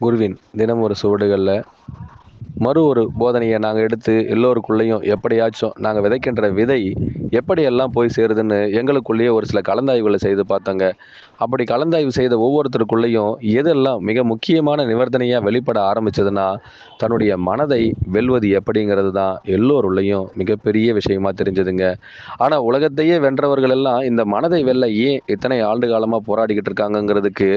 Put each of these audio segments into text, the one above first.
குருவின் தினம் ஒரு சுவடுகளில் ஒரு போதனையை நாங்கள் எடுத்து எல்லோருக்குள்ளேயும் எப்படியாச்சும் நாங்கள் விதைக்கின்ற விதை எப்படியெல்லாம் போய் சேருதுன்னு எங்களுக்குள்ளேயே ஒரு சில கலந்தாய்வுகளை செய்து பார்த்தோங்க. அப்படி கலந்தாய்வு செய்த ஒவ்வொருத்தருக்குள்ளேயும் எதெல்லாம் மிக முக்கியமான நிவர்த்தனையாக வெளிப்பட ஆரம்பிச்சதுன்னா, தன்னுடைய மனதை வெல்வது எப்படிங்கிறது தான் எல்லோருள்ளேயும் மிகப்பெரிய விஷயமா தெரிஞ்சதுங்க. ஆனால் உலகத்தையே வென்றவர்கள் எல்லாம் இந்த மனதை வெல்ல ஏன் இத்தனை ஆண்டு காலமாக போராடிக்கிட்டு இருக்காங்கங்கிறதுக்கு,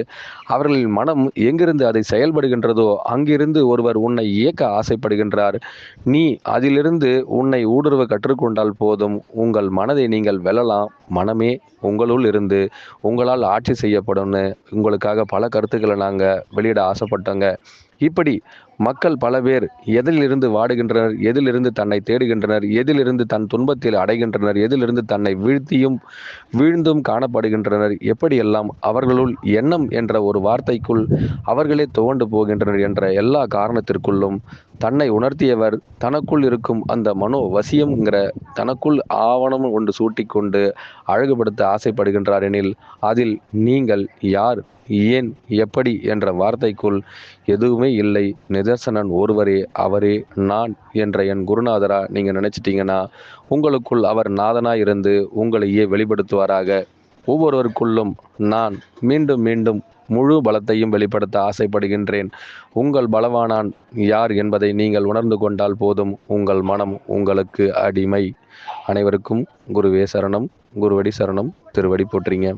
அவர்களின் மனம் எங்கிருந்து அதை செயல்படுகின்றதோ அங்கிருந்து ஒருவர் உன்னை இயக்க ஆசைப்படுகின்றார். நீ அதிலிருந்து உன்னை ஊடுருவ கற்றுக்கொண்டால் போதும், உங்கள் மனதை நீங்கள் வெல்லலாம். மனமே உங்களுள் இருந்து உங்களால் ஆட்சி செய்யப்படும்னு உங்களுக்காக பல கருத்துக்களை நாங்கள் வெளியிட ஆசைப்பட்டோங்க. இப்படி மக்கள் பல பேர் எதிலிருந்து வாடுகின்றனர், எதிலிருந்து தன்னை தேடுகின்றனர், எதிலிருந்து தன் துன்பத்தில் அடைகின்றனர், எதிலிருந்து தன்னை வீழ்ந்தும் காணப்படுகின்றனர், எப்படியெல்லாம் அவர்களுள் எண்ணம் என்ற ஒரு வார்த்தைக்குள் அவர்களே துவண்டு போகின்றனர் என்ற எல்லா காரணத்திற்குள்ளும் தன்னை உணர்த்தியவர் தனக்குள் இருக்கும் அந்த மனோ வசியம்ங்கிற தனக்குள் ஆவணம் ஒன்று சூட்டிக்கொண்டு அழகுபடுத்த ஆசைப்படுகின்றார் எனில், அதில் நீங்கள் யார், ஏன், எப்படி என்ற வார்த்தைக்குள் எதுவுமே இல்லை. நிதர்சனன் ஒருவரே, அவரே நான் என்ற என் குருநாதரா நீங்கள் நினச்சிட்டிங்கன்னா, உங்களுக்குள் அவர் நாதனாய் இருந்து உங்களையே வெளிப்படுத்துவாராக. ஒவ்வொருவருக்குள்ளும் நான் மீண்டும் மீண்டும் முழு பலத்தையும் வெளிப்படுத்த ஆசைப்படுகின்றேன். உங்கள் பலவானான் யார் என்பதை நீங்கள் உணர்ந்து கொண்டால் போதும், உங்கள் மனம் உங்களுக்கு அடிமை. அனைவருக்கும் குருவே சரணம், குருவடி சரணம், திருவடி போற்றிங்க.